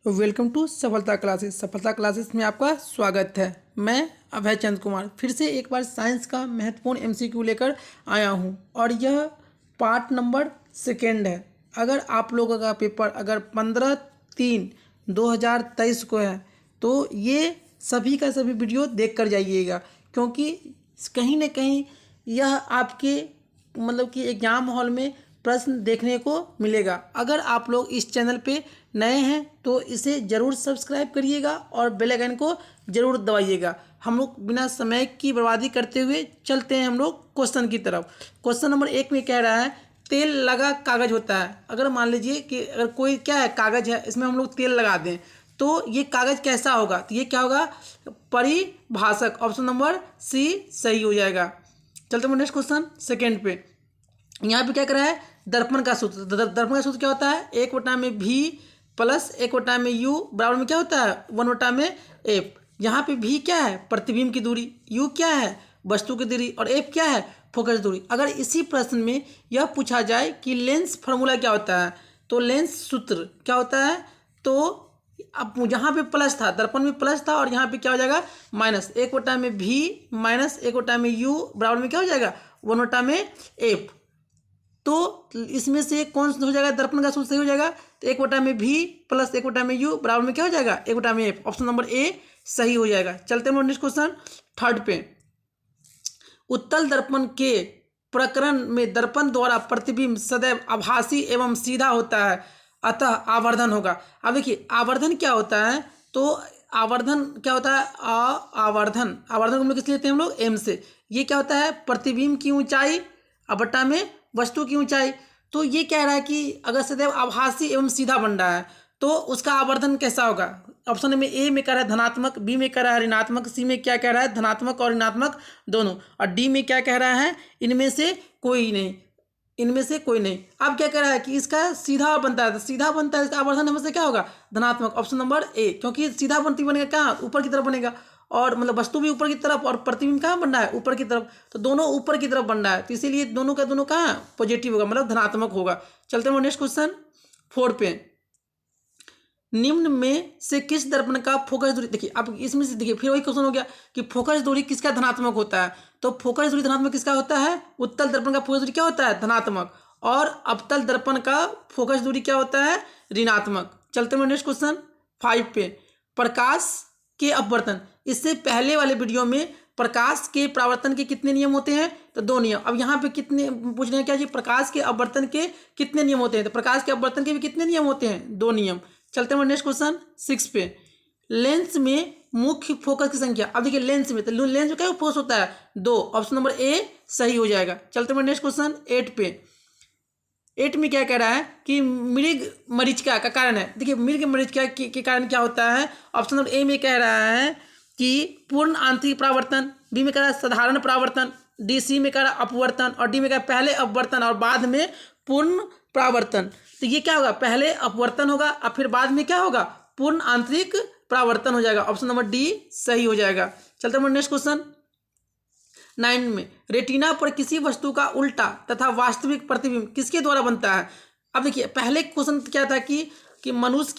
Welcome to सफलता classes. सफलता classes में आपका स्वागत है। मैं अभय चंद्र कुमार फिर से एक बार साइंस का महत्वपूर्ण एमसीक्यू लेकर आया हूं और यह पार्ट नंबर 2 है। अगर आप लोगों का पेपर अगर 15/3/2023 को है तो ये सभी का सभी वीडियो देख कर जाइएगा, क्योंकि कहीं ना कहीं यह आपके मतलब कि एग्जाम हॉल में प्रश्न देखने को मिलेगा। अगर आप लोग इस चैनल पे नए हैं तो इसे ज़रूर सब्सक्राइब करिएगा और बेल आइकन को ज़रूर दबाइएगा। हम लोग बिना समय की बर्बादी करते हुए चलते हैं हम लोग क्वेश्चन की तरफ। क्वेश्चन नंबर 1 में कह रहा है तेल लगा कागज़ होता है। अगर मान लीजिए कि अगर कोई क्या है कागज़ है, इसमें हम लोग तेल लगा दें तो ये कागज़ कैसा होगा, तो ये क्या होगा, परिभाषक। ऑप्शन नंबर सी सही हो जाएगा। चलते हैं नेक्स्ट क्वेश्चन सेकेंड पे। यहाँ पे क्या करा है, दर्पण का सूत्र। दर्पण का सूत्र क्या होता है, 1/v प्लस 1/u बराबर में क्या होता है, 1/f। यहाँ पे v क्या है, प्रतिबिंब की दूरी, u क्या है, वस्तु की दूरी, और f क्या है, फोकस दूरी। अगर इसी प्रश्न में यह पूछा जाए कि लेंस फार्मूला क्या होता है, तो लेंस सूत्र क्या होता है, तो अब यहाँ पे प्लस था, दर्पण में प्लस था और यहाँ पे क्या हो जाएगा माइनस। 1/v माइनस 1/u बराबर में क्या हो जाएगा, 1/f। तो इसमें से कौन सा हो जाएगा, दर्पण का सूत्र सही हो जाएगा। तो 1/v प्लस 1/u बराबर में क्या हो जाएगा, 1/f। ऑप्शन नंबर ए सही हो जाएगा। चलते हैं नेक्स्ट क्वेश्चन थर्ड पे। उत्तल दर्पण के प्रकरण में दर्पण द्वारा प्रतिबिंब सदैव आभासी एवं सीधा होता है, अतः आवर्धन होगा। अब देखिए आवर्धन क्या होता है, तो आवर्धन क्या होता है, आवर्धन को हम लोग किस लेते हैं, हम लोग एम से। ये क्या होता है, प्रतिबिंब की ऊंचाई बटा में वस्तु की ऊंचाई। तो ये कह रहा है कि अगर सदैव आभासी एवं सीधा बन रहा है तो उसका आवर्धन कैसा होगा। ऑप्शन में ए में कह रहा है धनात्मक, बी में कह रहा है ऋणात्मक, सी में क्या कह रहा है धनात्मक और ऋणात्मक दोनों, और डी में क्या कह रहा है इनमें से कोई नहीं, इनमें से कोई नहीं। अब क्या कह रहा है कि इसका सीधा बनता है, तो सीधा बनता है इसका आवर्धन हमेशा क्या होगा, धनात्मक। ऑप्शन नंबर ए, क्योंकि सीधा बनती बनेगा कहाँ, ऊपर की तरफ बनेगा, और मतलब वस्तु भी ऊपर की तरफ और प्रतिबिंब कहाँ बन रहा है, ऊपर की तरफ। तो दोनों ऊपर की तरफ बन रहा है, तो इसीलिए दोनों का दोनों कहाँ पॉजिटिव होगा, मतलब धनात्मक होगा। चलते हैं नेक्स्ट क्वेश्चन 4 पे। निम्न में से किस दर्पण का फोकस दूरी, देखिए अब इसमें से देखिए फिर वही क्वेश्चन हो गया कि फोकस दूरी किसका धनात्मक होता है। तो फोकस दूरी धनात्मक किसका होता है, उत्तल दर्पण का फोकस दूरी क्या होता है, धनात्मक, और अवतल दर्पण का फोकस दूरी क्या होता है, ऋणात्मक। चलते हैं नेक्स्ट क्वेश्चन 5 पे। प्रकाश के अपवर्तन, इससे पहले वाले वीडियो में प्रकाश के परावर्तन के कितने नियम होते हैं, तो 2 नियम। अब यहाँ पे कितने पूछ रहे हैं क्या जी, प्रकाश के अपवर्तन के कितने नियम होते हैं, तो प्रकाश के अपवर्तन के भी कितने नियम होते हैं, 2 नियम। चलते हैं नेक्स्ट क्वेश्चन 6 पे। लेंस में मुख्य फोकस की संख्या। अब देखिए लेंस में, तो लेंस में क्या फोकस होता है, 2। ऑप्शन नंबर ए सही हो जाएगा। चलते हैं नेक्स्ट क्वेश्चन 8 पे। 8 में क्या कह रहा है कि मृग मरीचिका का कारण है। देखिए मृग मरीचिका के कारण क्या होता है। ऑप्शन नंबर ए में कह रहा है कि पूर्ण आंतरिक परावर्तन, बी में कह रहा है साधारण परावर्तन, डी सी में कह रहा है अपवर्तन, और डी में कह रहा है पहले अपवर्तन और बाद में पूर्ण परावर्तन। तो ये क्या होगा, पहले अपवर्तन होगा और फिर बाद में क्या होगा, पूर्ण आंतरिक परावर्तन हो जाएगा। ऑप्शन नंबर डी सही हो जाएगा। चलते हैं नेक्स्ट क्वेश्चन 9 में। रेटिना पर किसी वस्तु का उल्टा तथा वास्तविक प्रतिबिंब किसके द्वारा बनता है। अब देखिए पहले क्वेश्चन क्या था कि मनुष्य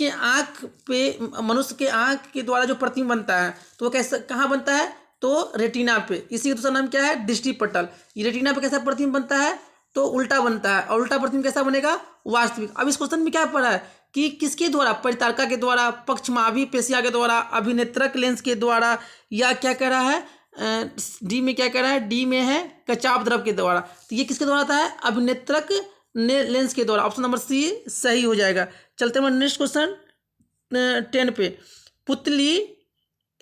के आंख के द्वारा जो प्रतिबिंब बनता है तो वो कैसे कहाँ बनता है, तो रेटिना पे। इसी का दूसरा नाम क्या है, दृष्टिपटल। ये रेटिना पे कैसा प्रतिबिंब बनता है, तो उल्टा बनता है, और उल्टा प्रतिबिंब कैसा बनेगा, वास्तविक। अब इस क्वेश्चन में क्या पढ़ा है कि किसके द्वारा, परितारका के द्वारा, पक्षमावी पेशिया के द्वारा, अभिनेत्रक लेंस के द्वारा, या क्या कह रहा है डी में क्या कह रहा है, डी में है कचाप द्रव के द्वारा। तो ये किसके द्वारा आता है, अभिनेत्रक लेंस के द्वारा। ऑप्शन नंबर सी सही हो जाएगा। चलते हैं नेक्स्ट क्वेश्चन 10 पे। पुतली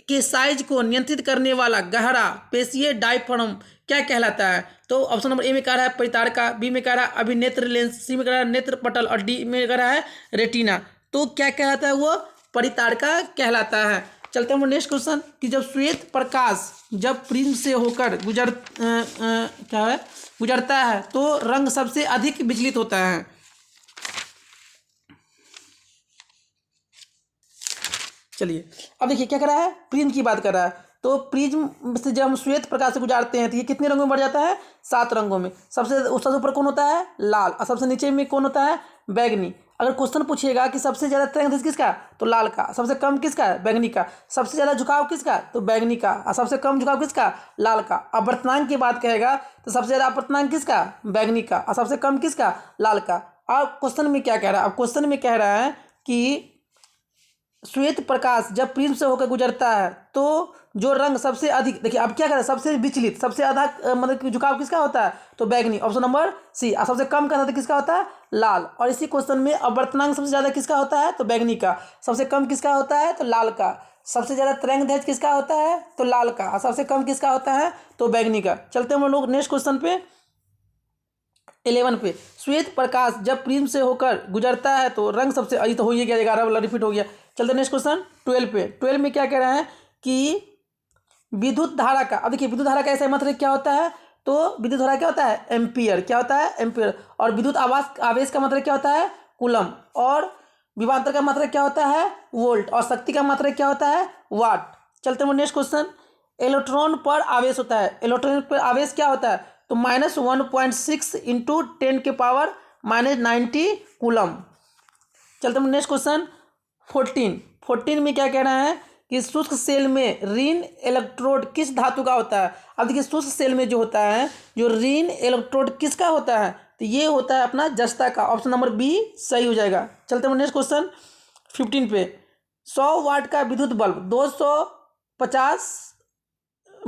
के साइज को नियंत्रित करने वाला गहरा पेशीय डायफ्राम क्या कहलाता है। तो ऑप्शन नंबर ए में कह रहा है परितारका, बी में कह रहा है अभिनेत्र लेंस, सी में कह रहा है नेत्र पटल, और डी में कह रहा है रेटिना। तो क्या कहलाता है, वो परितारका कहलाता है। चलते हैं नेक्स्ट क्वेश्चन कि जब श्वेत प्रकाश जब प्रिज्म से होकर गुजरता है तो रंग सबसे अधिक विचलित होता है। चलिए अब देखिए क्या कर रहा है, प्रिज्म की बात कर रहा है। तो प्रिज्म से जब हम श्वेत प्रकाश से गुजारते हैं तो ये कितने रंगों में बढ़ जाता है, 7 रंगों में। सबसे ऊपर कौन होता है, लाल, और सबसे नीचे में कौन होता है, बैगनी। अगर क्वेश्चन पूछेगा कि सबसे ज़्यादा तरंग किसका, तो लाल का। सबसे कम किसका, बैंगनी का। सबसे ज़्यादा झुकाव किसका, तो बैंगनी का। और सबसे कम झुकाव किसका, लाल का। अपवर्तनांक की बात कहेगा तो सबसे ज़्यादा अपवर्तनांक किसका, बैंगनी का। और सबसे कम किसका, लाल का। अब क्वेश्चन में क्या कह रहा है, अब क्वेश्चन में कह रहा है कि श्वेत प्रकाश जब प्रिज्म से होकर गुजरता है तो जो रंग सबसे अधिक, देखिए अब क्या कर रहा है, सबसे विचलित, सबसे अधिक मतलब कि झुकाव किसका होता है, तो बैंगनी, ऑप्शन नंबर सी। और सबसे कम का किसका होता है, लाल। और इसी क्वेश्चन में अपवर्तनांक सबसे ज़्यादा किसका होता है, तो बैंगनी का। सबसे कम किसका होता है, तो लाल का। सबसे ज़्यादा तरंगदैर्घ्य किसका होता है, तो लाल का। और सबसे कम किसका होता है, तो बैंगनी का। चलते हम लोग नेक्स्ट क्वेश्चन पे 11 पे। श्वेत प्रकाश जब प्रिज्म से होकर गुजरता है तो रंग सबसे अभी तो हो ही गया, 11 वाला रिपीट हो गया। चलते नेक्स्ट क्वेश्चन 12 पे। 12 में क्या कह रहे हैं कि विद्युत धारा का, अब देखिए विद्युत धारा का ऐसा मतलब क्या होता है, तो विद्युत धारा क्या होता है, एम्पियर। क्या होता है, एम्पियर। और विद्युत आवेश का मतलब क्या होता है, कूलम। और विभवांतर का मतलब क्या होता है, वोल्ट। और शक्ति का मतलब क्या होता है, वाट। चलते हैं नेक्स्ट क्वेश्चन। इलेक्ट्रॉन पर आवेश होता है, इलेक्ट्रॉन पर आवेश क्या होता है, तो -1.6 इंटू 10⁻90 कूलम। चलते हैं नेक्स्ट क्वेश्चन 14 में क्या कह रहा है कि शुष्क सेल में ऋण इलेक्ट्रोड किस धातु का होता है। अब देखिए शुष्क सेल में जो होता है, जो ऋण इलेक्ट्रोड किसका होता है, तो ये होता है अपना जस्ता का। ऑप्शन नंबर बी सही हो जाएगा। चलते हैं नेक्स्ट क्वेश्चन 15 पे। 100 वाट का विद्युत बल्ब 250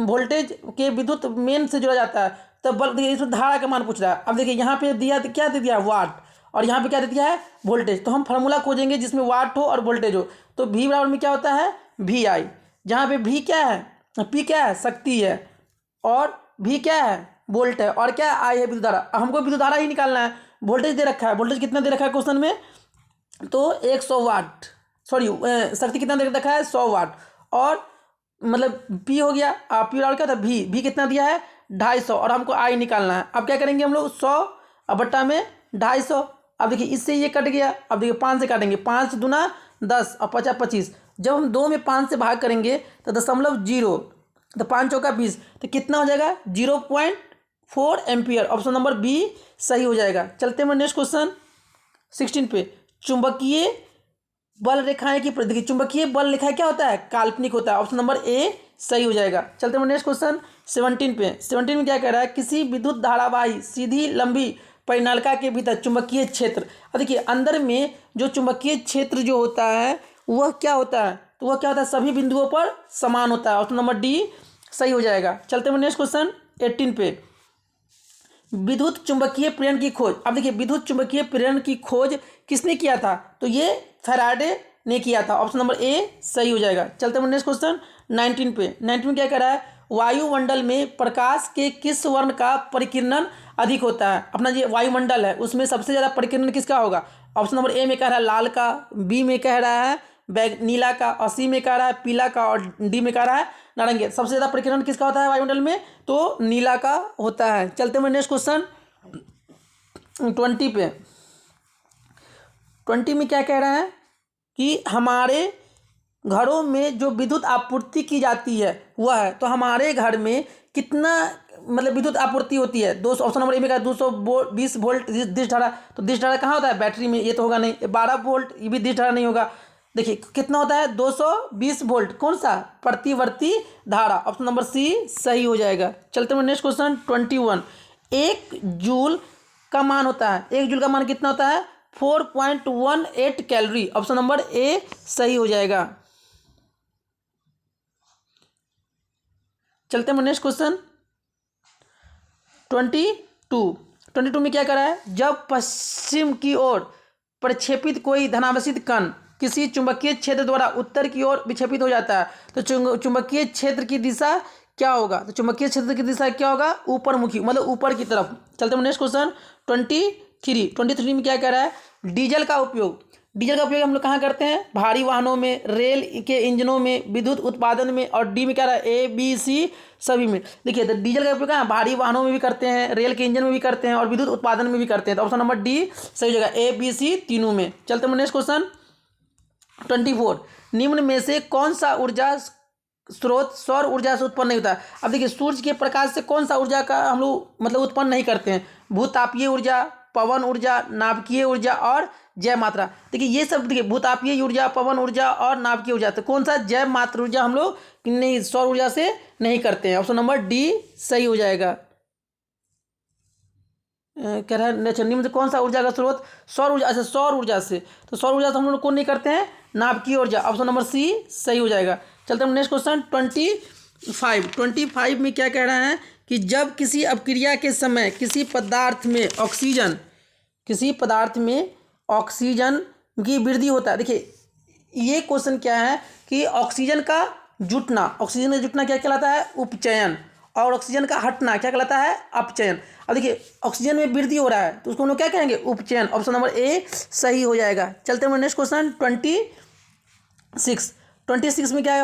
वोल्टेज के विद्युत मेन से जुड़ा जाता है, तो बल्ब, देखिए इसमें धारा का मान पूछ रहा है। अब देखिए यहाँ पे दिया क्या दे दिया, वाट। और यहाँ पे क्या दे दिया है, वोल्टेज। तो हम फार्मूला खोजेंगे जिसमें वाट हो और वोल्टेज हो। तो V बराबर में क्या होता है, VI। जहाँ पे V क्या है, P क्या है, शक्ति है। और V क्या है, वोल्ट है। और क्या I है, विद्युत धारा। अब हमको विद्युत धारा ही निकालना है। वोल्टेज दे रखा है, वोल्टेज कितना दे रखा है क्वेश्चन में, तो 100 वाट, सॉरी शक्ति कितना दे रखा है, 100 वाट। और मतलब P हो गया, P बराबर क्या था, V कितना दिया है, 250। और हमको I निकालना है। अब क्या करेंगे हम लोग, 100 बट्टा में 250। अब देखिए इससे ये कट गया। अब देखिए 5 से काटेंगे, 5 दूना 10 और 50 25। जब हम 2 में 5 से भाग करेंगे तो 0.0, तो 5 चौका 20, तो कितना हो जाएगा, 0.4 एम्पियर। ऑप्शन नंबर बी सही हो जाएगा। चलते हैं नेक्स्ट क्वेश्चन 16 पे। चुंबकीय बल रेखाएं की देखिए चुंबकीय बल रेखाएं क्या होता है, काल्पनिक होता है। ऑप्शन नंबर ए सही हो जाएगा। चलते हैं नेक्स्ट क्वेश्चन 17 पे। 17 में क्या कह रहा है, किसी विद्युत धारावाही सीधी लंबी परिनालिका के भीतर चुंबकीय क्षेत्र। अब देखिए अंदर में जो चुंबकीय क्षेत्र जो होता है वह क्या होता है, तो वह क्या होता है, सभी बिंदुओं पर समान होता है। ऑप्शन नंबर डी सही हो जाएगा। चलते हैं नेक्स्ट क्वेश्चन 18 पे। विद्युत चुंबकीय प्रेरण की खोज। अब देखिए विद्युत चुंबकीय प्रेरण की खोज किसने किया था, तो ये फैराडे ने किया था। ऑप्शन नंबर ए सही हो जाएगा। चलते हैं नेक्स्ट क्वेश्चन 19 पे। 19 में क्या कह रहा है, वायुमंडल में प्रकाश के किस वर्ण का परिकिरणन अधिक होता है। अपना ये वायुमंडल है उसमें सबसे ज़्यादा परिकिरणन किसका होगा। ऑप्शन नंबर ए में कह रहा है लाल का, बी में कह रहा है नीला का, और सी में कह रहा है पीला का, और डी में कह रहा है नारंगी। सबसे ज़्यादा परिकिरण किसका होता है वायुमंडल में, तो नीला का होता है। चलते हैं नेक्स्ट क्वेश्चन 20 पे। 20 में क्या कह रहा है कि हमारे घरों में जो विद्युत आपूर्ति की जाती है वह है, तो हमारे घर में कितना मतलब विद्युत आपूर्ति होती है, 200। ऑप्शन नंबर ए में कहा 220 वोल्ट दिश धारा। तो दिश धारा कहाँ होता है, बैटरी में, ये तो होगा नहीं। 12 वोल्ट, ये भी दिश धारा नहीं होगा। देखिए कितना होता है, 220 वोल्ट, कौन सा, प्रतिवर्ती धारा। ऑप्शन नंबर सी सही हो जाएगा। चलते हैं नेक्स्ट क्वेश्चन 21। 1 जूल का मान होता है, 1 जूल का मान कितना होता है, 4.18 कैलोरी। ऑप्शन नंबर ए सही हो जाएगा। चलते हैं नेक्स्ट क्वेश्चन 22 में क्या करा है, जब पश्चिम की ओर प्रक्षेपित कोई धनावेशित कण किसी चुंबकीय क्षेत्र द्वारा उत्तर की ओर विक्षेपित हो जाता है तो चुंबकीय क्षेत्र की दिशा क्या होगा, तो चुंबकीय क्षेत्र की दिशा क्या होगा, ऊपर मुखी, मतलब ऊपर की तरफ। चलते हैं नेक्स्ट क्वेश्चन 23 में क्या कह रहा है, डीजल का उपयोग हम लोग कहाँ करते हैं, भारी वाहनों में, रेल के इंजनों में, विद्युत उत्पादन में, और डी में क्या रहा है, ए बी सी सभी में। देखिए तो डीजल का उपयोग कहाँ, भारी वाहनों में भी करते हैं, रेल के इंजन में भी करते हैं, और विद्युत उत्पादन में भी करते हैं। तो ऑप्शन नंबर डी सही हो जाएगा, ए बी सी तीनों में। चलते हैं नेक्स्ट क्वेश्चन 24। निम्न में से कौन सा ऊर्जा स्रोत सौर ऊर्जा से उत्पन्न नहीं होता है। अब देखिए सूर्य के प्रकाश से कौन सा ऊर्जा का हम लोग मतलब उत्पन्न नहीं करते हैं, भूतापीय ऊर्जा, पवन ऊर्जा, नाभिकीय ऊर्जा और जैव मात्रा। देखिए ये सब, देखिए भूतापीय ऊर्जा, पवन ऊर्जा और नाभिकीय ऊर्जा, तो कौन सा जैव मात्रा ऊर्जा हम लोग नहीं सौर ऊर्जा से नहीं करते हैं। ऑप्शन नंबर डी सही हो जाएगा। कह रहा है अच्छा निम्न से कौन सा ऊर्जा का स्रोत सौर ऊर्जा, अच्छा सौर ऊर्जा से, तो सौर ऊर्जा से हम लोग कौन नहीं करते हैं, नाभिकीय ऊर्जा। ऑप्शन नंबर सी सही हो जाएगा। चलते हैं नेक्स्ट क्वेश्चन 25 में क्या कह रहा है कि जब किसी अपक्रिया के समय किसी पदार्थ में ऑक्सीजन की वृद्धि होता है। देखिए ये क्वेश्चन क्या है कि ऑक्सीजन का जुटना क्या कहलाता है, उपचयन, और ऑक्सीजन का हटना क्या कहलाता है, अपचयन। अब देखिए ऑक्सीजन में वृद्धि हो रहा है तो उसको हम लोग क्या कहेंगे, उपचयन। ऑप्शन नंबर ए सही हो जाएगा। चलते हैं नेक्स्ट क्वेश्चन 26 में क्या है,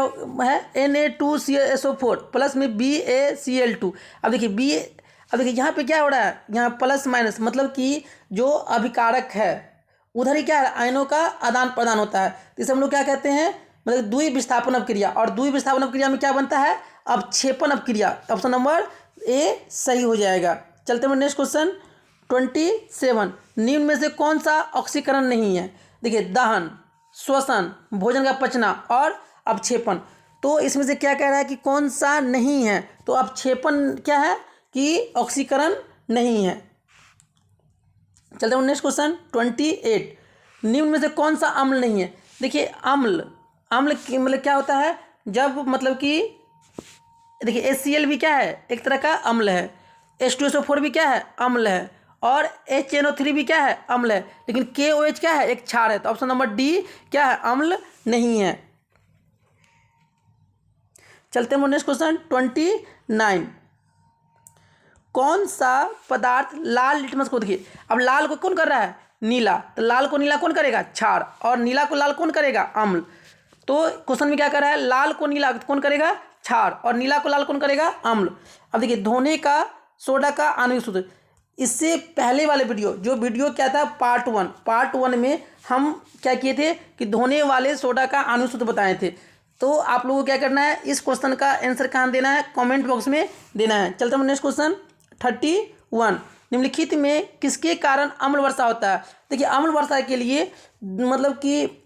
Na2CO4 प्लस में BaCl2। अब देखिए यहाँ पे क्या हो रहा है, यहाँ प्लस माइनस मतलब कि जो अभिकारक है उधर ही क्या है, आयनों का आदान प्रदान होता है। तो इसे हम लोग क्या कहते हैं, मतलब द्वि विस्थापन अपक्रिया। और द्वि विस्थापन अपक्रिया में क्या बनता है, अवक्षेपण अपक्रिया। ऑप्शन नंबर ए सही हो जाएगा। चलते हैं नेक्स्ट क्वेश्चन 27, निम्न में से कौन सा ऑक्सीकरण नहीं है। देखिए दहन, श्वसन, भोजन का पचना और अवक्षेपण। तो इसमें से क्या कह रहा है कि कौन सा नहीं है, तो अवक्षेपण क्या है कि ऑक्सीकरण नहीं है। चलते हैं नेक्स्ट क्वेश्चन 28, निम्न में से कौन सा अम्ल नहीं है। देखिए अम्ल मतलब क्या होता है, जब मतलब कि देखिए HCl भी क्या है, एक तरह का अम्ल है, H2SO4 भी क्या है, अम्ल है, और HNO3 भी क्या है, अम्ल है, लेकिन KOH क्या है, एक क्षार है। तो ऑप्शन नंबर डी क्या है, अम्ल नहीं है। चलते हैं नेक्स्ट क्वेश्चन 29, कौन सा पदार्थ लाल लिटमस को, देखिए अब लाल को कौन कर रहा है, नीला, तो लाल को नीला कौन करेगा, क्षार, और नीला को लाल कौन करेगा, अम्ल। तो क्वेश्चन में क्या कर रहा है, लाल को नीला कौन करेगा, क्षार, और नीला को लाल कौन करेगा, अम्ल। अब देखिए धोने का सोडा का आणविक सूत्र, इससे पहले वाले जो वीडियो क्या था, पार्ट वन में हम क्या किए थे कि धोने वाले सोडा का आणविक सूत्र बताए थे। तो आप लोगों को क्या करना है, इस क्वेश्चन का आंसर कहाँ देना है, कमेंट बॉक्स में देना है। चलते हैं नेक्स्ट क्वेश्चन 31, निम्नलिखित में किसके कारण अम्ल वर्षा होता है। देखिए अम्ल वर्षा के लिए मतलब कि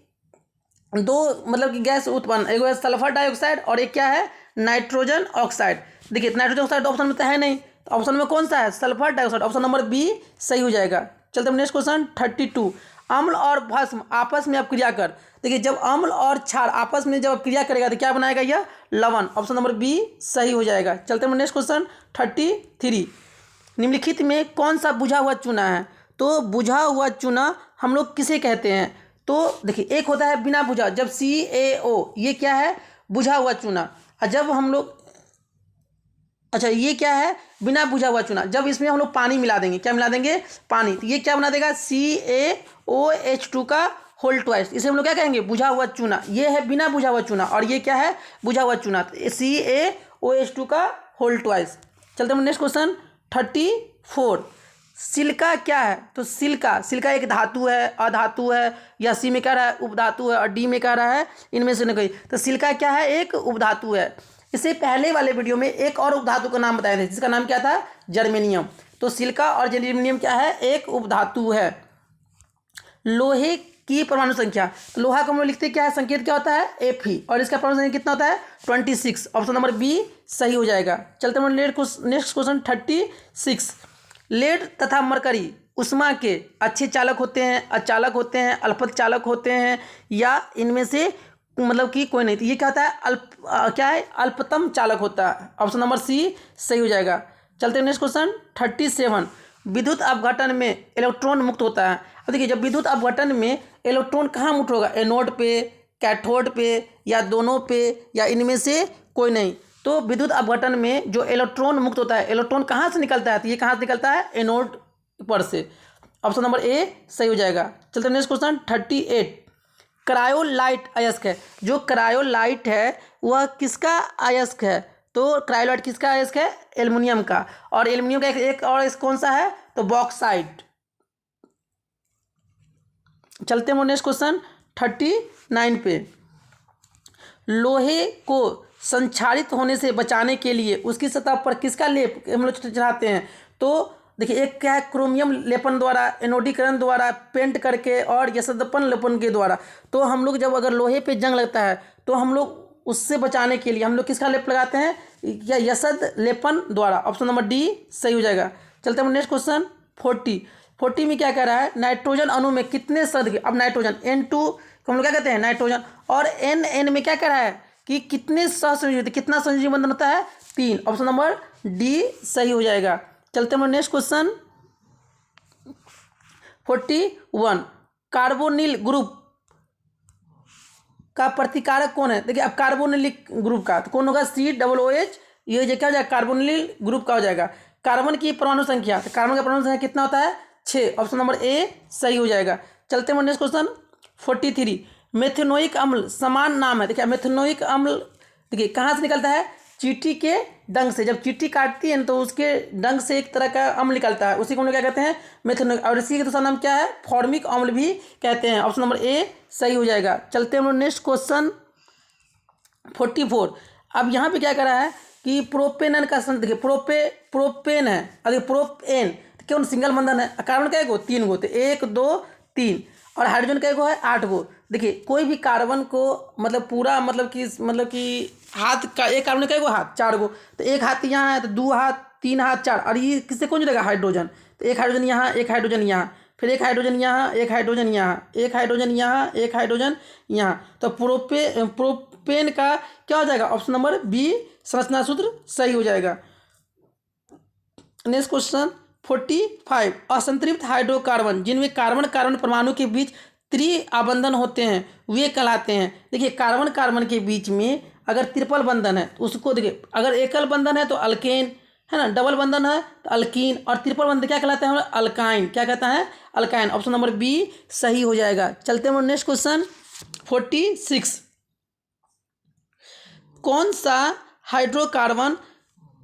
गैस उत्पन्न, एक सल्फर डाइऑक्साइड और एक क्या है, नाइट्रोजन ऑक्साइड। देखिए नाइट्रोजन ऑक्साइड ऑप्शन में तो है नहीं, तो ऑप्शन में कौन सा है, sulphur dioxide. Option number B सही हो जाएगा। चलते हैं नेक्स्ट क्वेश्चन 32, अम्ल और भस्म आपस में अपक्रिया कर। देखिए जब अम्ल और क्षार आपस में जब अपक्रिया करेगा तो क्या बनाएगा, यह लवण। ऑप्शन नंबर बी सही हो जाएगा। चलते हैं नेक्स्ट क्वेश्चन 33, निम्नलिखित में कौन सा बुझा हुआ चूना है। तो बुझा हुआ चूना हम लोग किसे कहते हैं, तो देखिए एक होता है बिना बुझा, जब CaO ये क्या है, बुझा हुआ चूना। और जब हम लोग अच्छा ये क्या है, बिना बुझा हुआ चूना, जब इसमें हम लोग पानी मिला देंगे, क्या मिला देंगे, पानी, तो ये क्या बना देगा, CaOH2 का होल ट्वाइस। इसे हम लोग क्या कहेंगे, बुझा हुआ चूना। ये है बिना बुझा हुआ चूना और ये क्या है, बुझा हुआ चूना, CaOH2 का होल ट्वाइस। चलते हैं नेक्स्ट क्वेश्चन 34, सिलिका क्या है। तो सिलिका एक धातु है, अधातु है, या सी में कह रहा है उपधातु है, और डी में कह रहा है इनमें से न कोई। तो सिलिका क्या है, एक उपधातु है। इससे पहले वाले वीडियो में एक और उपधातु का नाम बताए थे जिसका नाम क्या था, जर्मेनियम। तो सिलिका और जर्मेनियम क्या है, एक उपधातु है। लोहे की परमाणु संख्या, तो लोहा को हम लोग लिखते क्या है, संकेत क्या होता है, Fe, और इसका परमाणु संख्या कितना होता है, 26। ऑप्शन नंबर बी सही हो जाएगा। चलते हैं नेक्स्ट क्वेश्चन 36, लेड तथा मरकरी उष्मा के अच्छे चालक होते हैं, अचालक होते हैं, अल्पत चालक होते हैं, या इनमें से मतलब कि कोई नहीं। तो ये क्या होता है, अल्पतम चालक होता है। ऑप्शन नंबर सी सही हो जाएगा। चलते हैं नेक्स्ट क्वेश्चन 37, विद्युत अपघटन में इलेक्ट्रॉन मुक्त होता है। अब देखिए जब विद्युत अपघटन में इलेक्ट्रॉन कहाँ मुक्त होगा, एनोड पे, कैथोड पे, या दोनों पे, या इनमें से कोई नहीं। तो विद्युत अपघटन में जो इलेक्ट्रॉन मुक्त होता है, इलेक्ट्रॉन कहाँ से निकलता है, तो ये कहाँ से निकलता है, एनोड पर से। ऑप्शन नंबर ए सही हो जाएगा। चलते हैं नेक्स्ट क्वेश्चन 38, क्रायोलाइट अयस्क है। जो क्रायोलाइट है वह किसका अयस्क है, तो क्रायोलाइट किसका अयस्क है, एल्युमिनियम का। और एल्युमिनियम का एक और अयस्क कौन सा है, तो बॉक्साइट। चलते हैं नेक्स्ट क्वेश्चन 39 पे, लोहे को संक्षारित होने से बचाने के लिए उसकी सतह पर किसका लेप हम लोग चढ़ाते हैं, तो देखिए एक क्या है, क्रोमियम लेपन द्वारा, एनोडीकरण द्वारा, पेंट करके और यशदपन लेपन के द्वारा। तो हम लोग जब अगर लोहे पे जंग लगता है तो हम लोग उससे बचाने के लिए हम लोग किसका लेप लगाते हैं, या यशद लेपन द्वारा। ऑप्शन नंबर डी सही हो जाएगा। चलते हैं नेक्स्ट क्वेश्चन 40 में क्या कह रहा है, नाइट्रोजन अणु में कितने सदस्य, अब नाइट्रोजन N2 को हम लोग क्या कहते हैं नाइट्रोजन, और N में क्या कह रहा है कि कितने सहसंयोजी, कितना संयोजी बंधन होता है 3। ऑप्शन नंबर डी सही हो जाएगा। चलते हैं नेक्स्ट क्वेश्चन 41, कार्बोनिल ग्रुप का प्रतिकारक कौन है। देखिए अब कार्बोनिलिक ग्रुप का तो कौन होगा, COOH, ये जो क्या हो जाएगा कार्बोनिल ग्रुप का हो जाएगा। कार्बन की परमाणु संख्या, तो कार्बन का परमाणु संख्या कितना होता है 6। ऑप्शन नंबर ए सही हो जाएगा। चलते हैं नेक्स्ट क्वेश्चन 43, मेथेनोइक अम्ल समान नाम है। देखिए मेथेनोइक अम्ल देखिए कहाँ से निकलता है, चींटी के डंक से। जब चींटी काटती है तो उसके डंक से एक तरह का अम्ल निकलता है, उसी को हम लोग क्या कहते हैं मेथेनोइक, और इसी का दूसरा नाम क्या है फॉर्मिक अम्ल भी कहते हैं। ऑप्शन नंबर ए सही हो जाएगा। चलते हैं हम लोग नेक्स्ट क्वेश्चन 44। अब यहाँ पे क्या करा है कि प्रोपेनन का देखिए प्रोपेन है, अगर प्रोपेन क्यों सिंगल बंधन है, कार्बन का गो 3 गो, तो 1 2 3, और हाइड्रोजन का गो है 8 गो। देखिए कोई भी कार्बन को मतलब पूरा मतलब कि हाथ का, एक कार्बन का गो हाथ 4 गो, तो एक हाथ यहाँ है तो 2 हाथ 3 हाथ 4, और ये किससे कौन जुड़ेगा हाइड्रोजन, तो एक हाइड्रोजन यहाँ, एक हाइड्रोजन यहाँ, फिर एक हाइड्रोजन यहाँ, एक हाइड्रोजन यहाँ, एक हाइड्रोजन यहाँ, एक हाइड्रोजन यहाँ। तो प्रोपेन का क्या हो जाएगा, ऑप्शन नंबर बी संरचना सूत्र सही हो जाएगा। नेक्स्ट क्वेश्चन 45, असंतृप्त हाइड्रोकार्बन जिनमें कार्बन कार्बन परमाणु के बीच त्रिआबंधन होते हैं वे कहलाते हैं। देखिए कार्बन कार्बन के बीच में अगर ट्रिपल बंधन है तो उसको देखिए, अगर एकल बंधन है तो अल्केन है ना, डबल बंधन है तो अल्कीन, और ट्रिपल बंधन क्या कहलाता है अल्काइन, क्या कहता है अल्काइन। ऑप्शन नंबर बी सही हो जाएगा। चलते हैं नेक्स्ट क्वेश्चन 46, कौन सा हाइड्रोकार्बन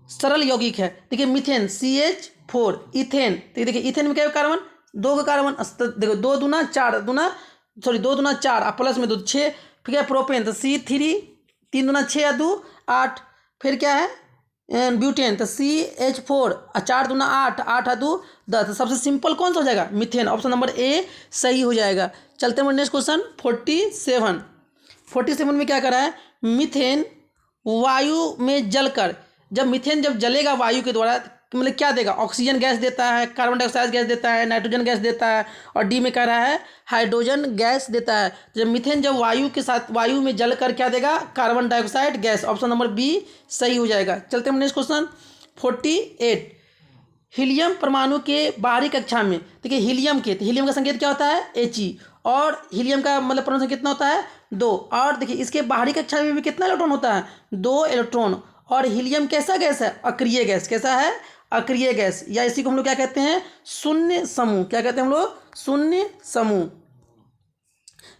सरल यौगिक है। देखिए मीथेन CH4, इथेन, तो देखिए इथेन में क्या है कार्बन 2 का कार्बन, देखो 2 दूना 4 2 दूना 4 प्लस में 2 6, फिर क्या प्रोपेन तो C3 3 दूना 6 या 2 8, फिर क्या है ब्यूटेन तो CH4 4 दूना 8 8 या 2 10। तो सबसे सिंपल कौन सा हो जाएगा मीथेन। ऑप्शन नंबर ए सही हो जाएगा। चलते हैं नेक्स्ट क्वेश्चन 47 में क्या करा है, मीथेन वायु में जलकर, जब मीथेन जब जलेगा वायु के द्वारा मतलब क्या देगा, ऑक्सीजन गैस देता है, कार्बन डाइऑक्साइड गैस देता है, नाइट्रोजन गैस देता है, और डी में कह रहा है हाइड्रोजन गैस देता है। जब मीथेन जब वायु के साथ वायु में जलकर क्या देगा, carbon dioxide gas. Option number B सही हो जाएगा। चलते हैं नेक्स्ट क्वेश्चन 48, हीलियम परमाणु के बाहरी कक्षा में, देखिए हीलियम का संकेत क्या होता है He, और हीलियम का मतलब परमाणु संकेत कितना होता है 2, और देखिए इसके बाहरी कक्षा में भी कितना इलेक्ट्रॉन होता है 2 इलेक्ट्रॉन। और हीलियम कैसा गैस है, अक्रिय गैस, कैसा है अक्रिय गैस, या इसी को हम लोग क्या कहते हैं शून्य समूह, क्या कहते हैं हम लोग शून्य समूह।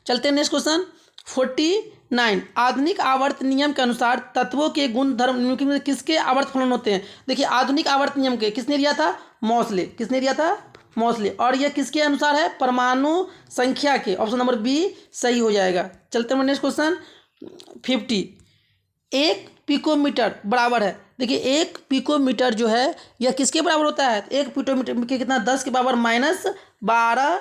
चलते हैं नेक्स्ट क्वेश्चन 49, आधुनिक आवर्त नियम के अनुसार तत्वों के गुण धर्म निम्नलिखित में किसके आवर्त फलन होते हैं। देखिए आधुनिक आवर्त नियम के किसने दिया था, मॉसले, किसने दिया था मॉसले, और यह किसके अनुसार है परमाणु संख्या के। ऑप्शन नंबर बी सही हो जाएगा। चलते हैं नेक्स्ट क्वेश्चन 50, 1 पिकोमीटर बराबर है। देखिए 1 पिकोमीटर जो है यह किसके बराबर होता है, 1 पिकोमीटर के कितना 10 के बराबर -12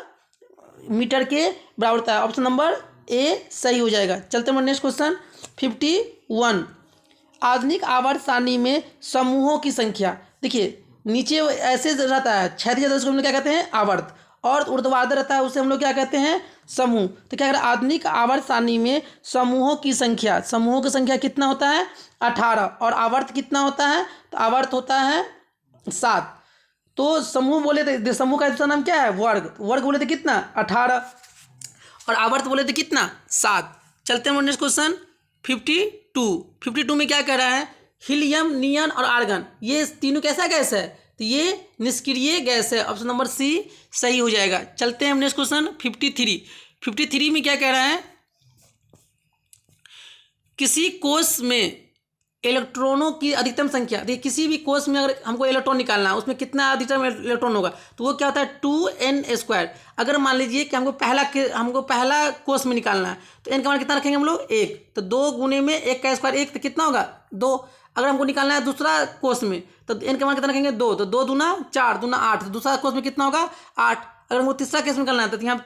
मीटर के बराबर होता है। ऑप्शन नंबर ए सही हो जाएगा। चलते हैं नेक्स्ट क्वेश्चन 51, आधुनिक आवर्त सारणी में समूहों की संख्या। देखिए नीचे ऐसे रहता है क्षैतिज को हम लोग क्या कहते हैं आवर्त, और ऊर्ध्वाधर रहता है उसे हम लोग क्या कहते हैं समूह। तो क्या करें आधुनिक आवर्त सारणी में समूहों की संख्या कितना होता है 18, और आवर्त कितना होता है, तो आवर्त होता है 7। तो समूह बोले थे, समूह का दूसरा नाम क्या है वर्ग बोले थे कितना 18, और आवर्त बोले थे कितना 7। चलते हैं नेक्स्ट क्वेश्चन 52 में क्या कह रहा है, हीलियम नियन और आर्गन ये तीनों कैसा गैस है, तो ये निष्क्रिय गैस है। ऑप्शन नंबर सी सही हो जाएगा। चलते हैं नेक्स्ट क्वेश्चन 53 में क्या कह रहा है, किसी कोष में इलेक्ट्रॉनों की अधिकतम संख्या। देखिए किसी भी कोष में अगर हमको इलेक्ट्रॉन निकालना है उसमें कितना अधिकतम इलेक्ट्रॉन होगा, तो वो क्या होता है 2n²। अगर मान लीजिए कि हमको पहला कोष में निकालना है तो n का मान कितना रखेंगे हम लोग 1, तो 2 गुने में 1 का स्क्वायर 1, तो कितना होगा 2। अगर हमको निकालना है दूसरा कोष में तो n का मान कितना रखेंगे 2, तो 2 दूना 4, दूना 8, तो दूसरा कोष में कितना होगा 8। अगर हमको तीसरा केस में निकालना है तो यहाँ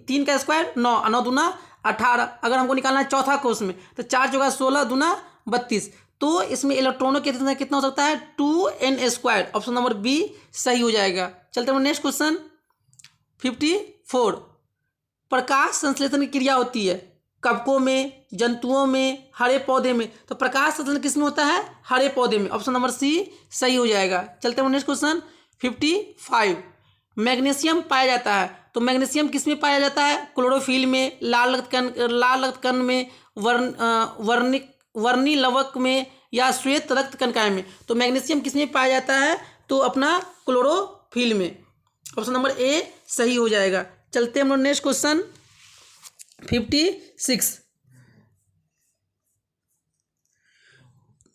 3 का स्क्वायर 9, 9 दूना 18। अगर हमको निकालना है चौथा कोष में तो 4 चौका 16 दूना 32। तो इसमें इलेक्ट्रॉनों की संख्या कितना हो सकता है 2n²। ऑप्शन नंबर बी सही हो जाएगा। चलते हैं नेक्स्ट क्वेश्चन 54। प्रकाश संश्लेषण की क्रिया होती है कवकों में, जंतुओं में, हरे पौधे में। तो प्रकाश संश्लेषण किस में होता है हरे पौधे में। ऑप्शन नंबर सी सही हो जाएगा। चलते हैं नेक्स्ट क्वेश्चन 55। मैग्नीशियम पाया जाता है तो मैग्नीशियम किस में पाया जाता है क्लोरोफिल में, लाल रक्त कण में, वर्णी लवक में या श्वेत रक्त कणिकाएं में। तो मैग्नीशियम किस में पाया जाता है तो अपना क्लोरोफिल में। ऑप्शन नंबर ए सही हो जाएगा। चलते हैं हम लोग नेक्स्ट क्वेश्चन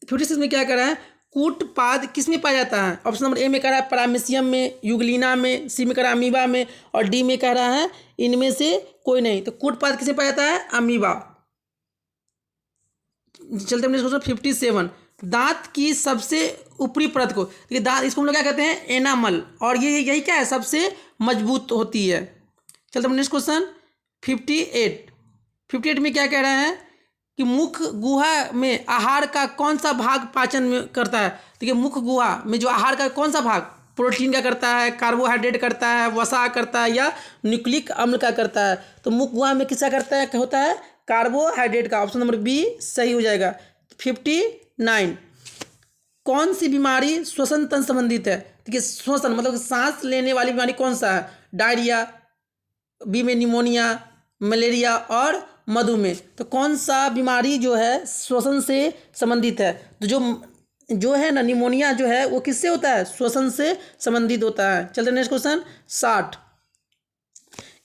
56 में क्या कर रहा है कूटपाद किस में पाया जाता है। ऑप्शन नंबर ए में कह रहा है पैरामीशियम में, युगलिना में, सी में कह रहा है अमीबा में और डी में कह रहा है इनमें से कोई नहीं। तो कूटपाद किस में पाया जाता है अमीबा। चलते हैं क्वेश्चन 57। दांत की सबसे ऊपरी परत को देखिए, दांत इसको हम लोग क्या कहते हैं एनामल, और ये यही क्या है सबसे मजबूत होती है। चलते हैं नेक्स्ट क्वेश्चन 58 में क्या कह रहा है कि मुख गुहा में आहार का कौन सा भाग पाचन में करता है। देखिए मुख गुहा में जो आहार का कौन सा भाग प्रोटीन का करता है, कार्बोहाइड्रेट करता है, वसा करता है या न्यूक्लिक अम्ल का करता है। तो मुख गुहा में किसका करता है होता है कार्बोहाइड्रेट का। ऑप्शन नंबर बी सही हो जाएगा। 59। कौन सी बीमारी श्वसन तंत्र संबंधित है। देखिए श्वसन मतलब सांस लेने वाली बीमारी कौन सा है डायरिया, बी में निमोनिया, मलेरिया और मधुमेह। तो कौन सा बीमारी जो है श्वसन से संबंधित है। तो जो है ना निमोनिया जो है वो किससे होता है श्वसन से संबंधित होता है। चलते नेक्स्ट क्वेश्चन 60।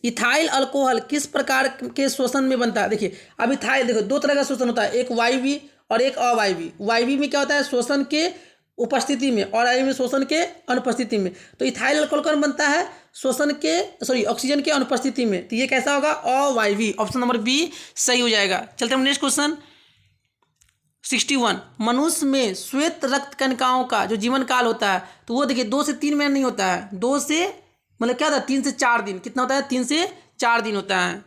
इथाइल अल्कोहल किस प्रकार के श्वसन में बनता है। देखिए अब इथाइल देखो दो तरह का श्वसन होता है, एक वायवी और एक अवायवी। वायवी में क्या होता है श्वसन के उपस्थिति में और अवायवी में श्वसन के अनुपस्थिति में। तो इथाइल अल्कोहल कौन बनता है ऑक्सीजन के अनुपस्थिति में। तो ये कैसा होगा अवायवी। ऑप्शन नंबर बी सही हो जाएगा। चलते हैं नेक्स्ट क्वेश्चन 61। मनुष्य में श्वेत रक्त कणिकाओं का जो जीवन काल होता है तो वो देखिए 2 से 3 महीने नहीं होता है, 2 से मतलब क्या होता है 3 से 4 दिन। कितना होता है 3 से 4 दिन होता है।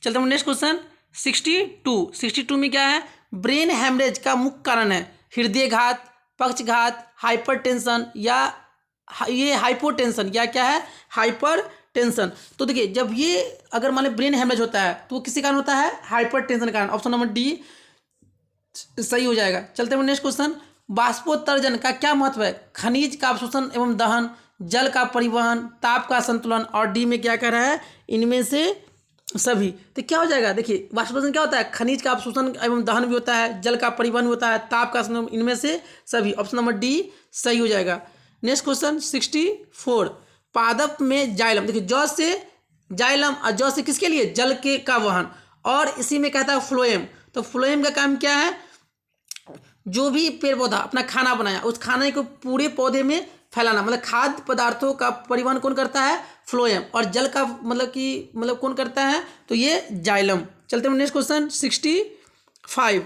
चलते हैं नेक्स्ट क्वेश्चन 62 में क्या है ब्रेन हेमरेज का मुख्य कारण है हृदयघात, पक्षघात, हाइपरटेंशन या ये हाइपोटेंशन या क्या है हाइपरटेंशन। तो देखिए जब ये अगर मान लो ब्रेन हेमरेज होता है तो वो किसी कारण होता है हाइपरटेंशन के कारण। ऑप्शन नंबर डी सही हो जाएगा। चलते हैं नेक्स्ट क्वेश्चन बाष्पोत्सर्जन का क्या महत्व है खनिज का अवशोषण एवं दहन, जल का परिवहन, ताप का संतुलन और डी में क्या कह रहा है इनमें से सभी। तो क्या हो जाएगा देखिए बाष्पोत्सर्जन क्या होता है खनिज का अवशोषण एवं दहन भी होता है, जल का परिवहन भी होता है, ताप का संतुलन, इनमें से सभी। ऑप्शन नंबर डी सही हो जाएगा। Next question 64। पादप में जाइलम देखिए जौ से जाइलम और जौ से किसके लिए जल के का वहन, और इसी में कहता है फ्लोएम। तो फ्लोएम का काम क्या है जो भी पेड़ पौधा अपना खाना बनाया उस खाने को पूरे पौधे में फैलाना, मतलब खाद्य पदार्थों का परिवहन कौन करता है फ्लोएम, और जल का मतलब कौन करता है तो ये जाइलम। चलते हैं नेक्स्ट क्वेश्चन 65।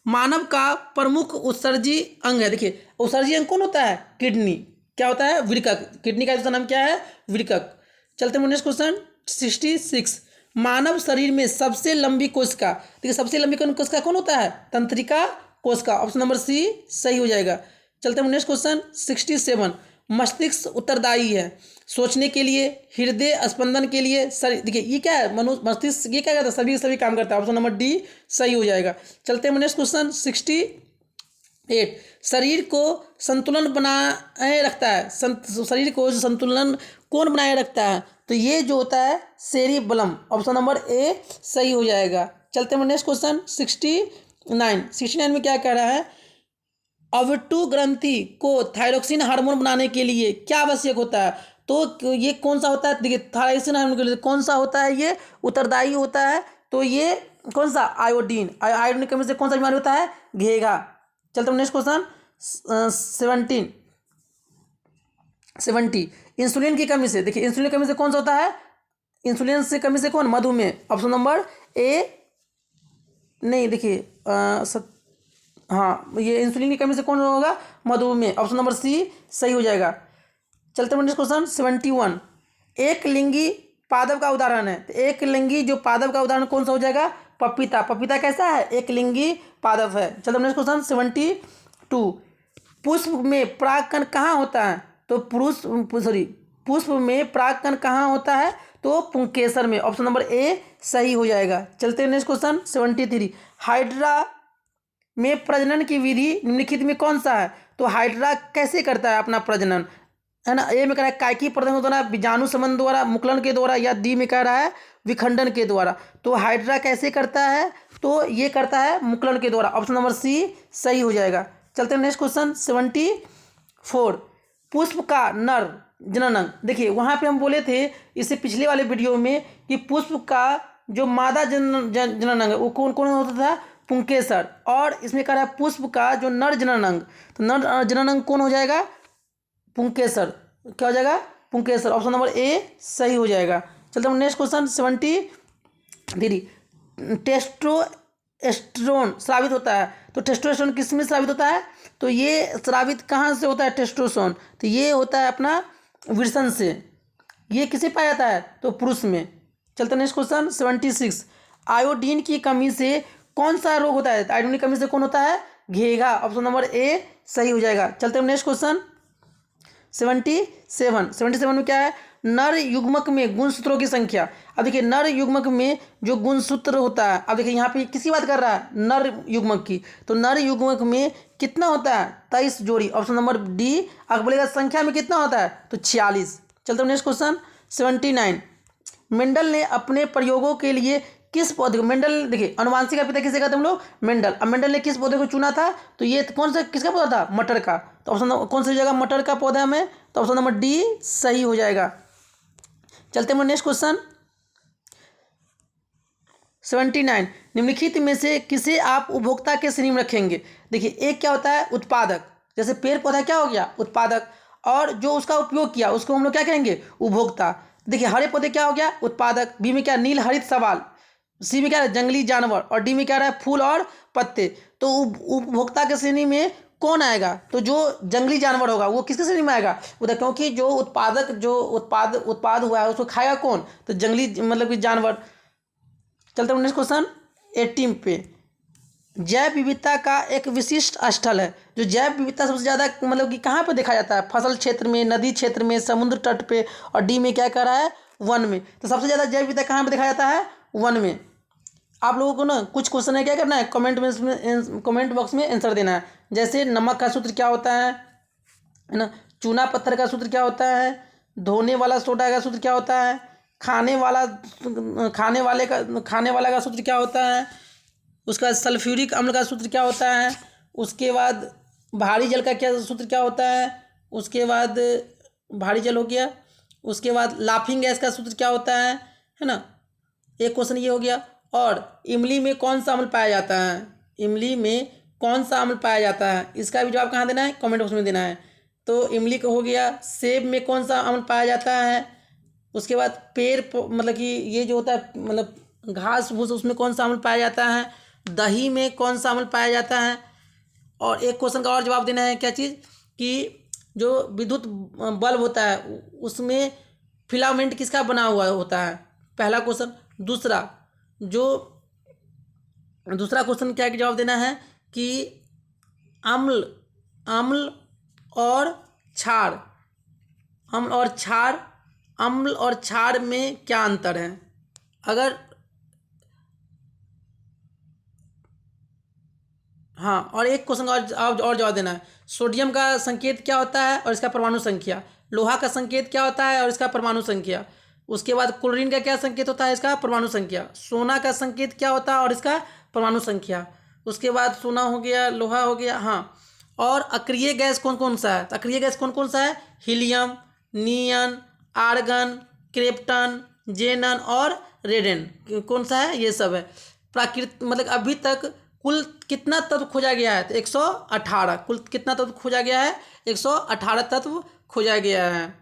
मानव का प्रमुख उत्सर्जी अंग है। देखिए उत्सर्जी अंग कौन होता है किडनी, क्या होता है वृकक। किडनी का दूसरा नाम क्या है वृकक। चलते हैं नेक्स्ट क्वेश्चन 66। मानव शरीर में सबसे लंबी कोशिका देखिए सबसे लंबी कोशिका कौन होता है तंत्रिका कोशिका। ऑप्शन नंबर सी सही हो जाएगा। चलते हैं नेक्स्ट क्वेश्चन 67। मस्तिष्क उत्तरदायी है सोचने के लिए, हृदय स्पंदन के लिए, शरीर देखिए ये क्या है मस्तिष्क ये क्या करता है सभी काम करता है। ऑप्शन नंबर डी सही हो जाएगा। चलते हैं नेक्स्ट क्वेश्चन 68। शरीर को संतुलन बनाए रखता है शरीर को संतुलन कौन बनाए रखता है तो ये जो होता है सेरिबलम। ऑप्शन नंबर ए सही हो जाएगा। चलते हैं नेक्स्ट क्वेश्चन 69 में क्या कह रहा है अवटु ग्रंथि को थायरोक्सिन हार्मोन बनाने के लिए क्या आवश्यक होता है। तो ये कौन सा होता है देखिए थायरोक्सिन हार्मोन के लिए कौन सा होता है ये उत्तरदायी होता है। तो ये कौन सा आयोडीन, आयोडीन की कमी से कौन सा बीमारी होता है घेगा। चलते हैं नेक्स्ट क्वेश्चन 70। इंसुलिन की कमी से देखिए इंसुलिन की कमी से कौन सा होता है इंसुलिन से कमी से कौन मधुमेह। ऑप्शन नंबर ए नहीं देखिए हाँ, ये इंसुलिन की कमी से कौन होगा? मधुमेह। ऑप्शन नंबर सी सही हो जाएगा। चलते हैं नेक्स्ट क्वेश्चन 71। एक लिंगी पादप का उदाहरण है, तो एक लिंगी जो पादप का उदाहरण कौन सा हो जाएगा? पपीता। पपीता कैसा है? एक लिंगी पादप है। चलते हैं नेक्स्ट क्वेश्चन 72। पुष्प में परागकण कहाँ होता है? तो पुष्प में परागकण कहाँ होता है? तो पुंकेसर में। ऑप्शन नंबर ए सही हो जाएगा। चलते हैं नेक्स्ट क्वेश्चन 73। हाइड्रा में प्रजनन की विधि निम्नलिखित में कौन सा है? तो हाइड्रा कैसे करता है अपना प्रजनन, है ना? ए में कह रहा है कायकी प्रजनन द्वारा, बीजाणु संबंध द्वारा, मुकुलन के द्वारा, या डी में कह रहा है विखंडन के द्वारा। तो हाइड्रा कैसे करता है? तो ये करता है मुकुलन के द्वारा। ऑप्शन नंबर सी सही हो जाएगा। चलते हैं नेक्स्ट क्वेश्चन 74। पुष्प का नर जननांग। देखिए वहाँ पे हम बोले थे इससे पिछले वाले वीडियो में कि पुष्प का जो मादा जननांग है वो कौन कौन होता था? पुंकेसर। और इसमें कह रहा है पुष्प का जो नर जननांग, तो नर जननांग कौन हो जाएगा? पुंकेसर। क्या हो जाएगा? पुंकेसर। ऑप्शन नंबर ए सही हो जाएगा। चलते हैं नेक्स्ट क्वेश्चन 73। टेस्टोस्टेरोन स्रावित होता है, तो टेस्टोस्टेरोन किस में स्रावित होता है? तो ये स्रावित कहाँ से होता है टेस्टोस्टेरोन? तो ये होता है अपना वृषण से। ये किसे पाया जाता है? तो पुरुष में। चलते हैं नेक्स्ट क्वेश्चन 76। आयोडीन की कमी से कौन सा रोग होता है? आयोडीन की कमी से कौन होता है? घेघा। ऑप्शन नंबर ए सही हो जाएगा। चलते हैं नेक्स्ट क्वेश्चन 77 में क्या है? नर युग्मक में गुणसूत्रों की संख्या। अब देखिए नर युग्मक में जो गुणसूत्र होता है, अब देखिए यहाँ पे किसी बात कर रहा है? नर युग्मक की। तो नर युग्मक में कितना होता है? 23 जोड़ी। Option number D. अगर बोलेगा संख्या में कितना होता है? तो 46। चलते हैं नेक्स्ट क्वेश्चन 79। मेंडल ने अपने प्रयोगों के लिए किस पौधे को, मेंडल देखिए अनुवांशिक का पिता किसे कहते हैं हम लोग? मेंडल। अब मेंडल ने किस पौधे को चुना था? तो ये कौन सा किसका पौधा था? मटर का। तो ऑप्शन कौन सी जगह मटर का पौधा में? तो ऑप्शन नंबर डी सही हो जाएगा। चलते हैं नेक्स्ट क्वेश्चन 79। निम्नलिखित में से किसे आप उपभोक्ता के श्रेणी में रखेंगे? देखिए एक क्या होता है? उत्पादक। जैसे पेड़ पौधा क्या हो गया? उत्पादक। और जो उसका उपयोग किया उसको हम लोग क्या कहेंगे? उपभोक्ता। देखिए हरे पौधे क्या हो गया? उत्पादक। बी में क्या? नील हरित सवाल। सी में क्या है? जंगली जानवर। और डी में क्या रहा है? फूल और पत्ते। तो उपभोक्ता के श्रेणी में कौन आएगा? तो जो जंगली जानवर होगा वो किसके श्रेणी में आएगा? उधर, क्योंकि जो उत्पाद हुआ है उसको खाएगा कौन? तो जंगली मतलब कि जानवर। चलते हैं नेक्स्ट क्वेश्चन 18 पे। जैव विविधता का एक विशिष्ट स्थल है। जो जैव विविधता सबसे ज़्यादा मतलब कि कहाँ पे देखा जाता है? फसल क्षेत्र में, नदी क्षेत्र में, समुद्र तट पे। और डी में क्या कर रहा है? वन में। तो सबसे ज़्यादा जैव विविधता कहाँ पे देखा जाता है? वन में। आप लोगों को ना कुछ क्वेश्चन है क्या करना है? कमेंट बॉक्स में आंसर देना है। जैसे नमक का सूत्र क्या होता है ना? चूना पत्थर का सूत्र क्या होता है? धोने वाला सोडा का सूत्र क्या होता है? खाने वाला का सूत्र क्या होता है? उसका सल्फ्यूरिक अम्ल का सूत्र क्या होता है? उसके बाद भारी जल का क्या सूत्र क्या होता है? उसके बाद भारी जल हो गया। उसके बाद लाफिंग गैस का सूत्र क्या होता है ना? एक क्वेश्चन ये हो गया। और इमली में कौन सा अम्ल पाया जाता है? इमली में कौन सा अम्ल पाया जाता है? इसका भी जवाब कहाँ देना है? कमेंट बॉक्स में देना है। तो इमली का हो गया। सेब में कौन सा अम्ल पाया जाता है? उसके बाद पेड़ मतलब कि ये जो होता है मतलब घास फूस, उसमें कौन सा अम्ल पाया जाता है? दही में कौन सा अम्ल पाया जाता है? और एक क्वेश्चन का और जवाब देना है। क्या चीज़? कि जो विद्युत बल्ब होता है उसमें फिलामेंट किसका बना हुआ होता है? पहला क्वेश्चन। दूसरा क्वेश्चन क्या जवाब देना है कि अम्ल और क्षार अम्ल और क्षार में क्या अंतर है? अगर हाँ, और एक क्वेश्चन का और जवाब देना है। सोडियम का संकेत क्या होता है और इसका परमाणु संख्या? लोहा का संकेत क्या होता है और इसका परमाणु संख्या? उसके बाद क्लोरीन का क्या संकेत होता है? इसका परमाणु संख्या। सोना का संकेत क्या होता है और इसका परमाणु संख्या? उसके बाद सोना हो गया, लोहा हो गया। हाँ, और अक्रिय गैस कौन कौन सा है? अक्रिय गैस कौन कौन सा है? हीलियम, नियन, आर्गन, क्रिप्टन, जेनन और रेडन। कौन सा है? ये सब है। मतलब अभी तक कुल कितना तत्व खोजा गया है? तो 118। कुल कितना तत्व खोजा गया है? 118 तत्व खोजा गया है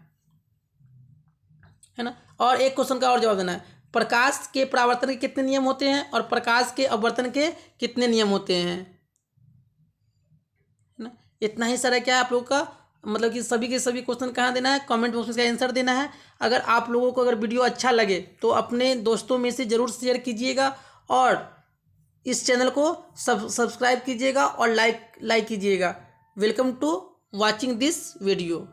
ना? और एक क्वेश्चन का और जवाब देना है। प्रकाश के परावर्तन के कितने नियम होते हैं और प्रकाश के अपवर्तन के कितने नियम होते हैं? इतना ही सारा क्या है आप लोगों का, मतलब कि सभी के सभी क्वेश्चन कहाँ देना है, कमेंट बॉक्स में इसका आंसर देना है। अगर आप लोगों को अगर वीडियो अच्छा लगे तो अपने दोस्तों में से ज़रूर शेयर कीजिएगा और इस चैनल को सब्सक्राइब कीजिएगा और लाइक कीजिएगा। Welcome to watching this video.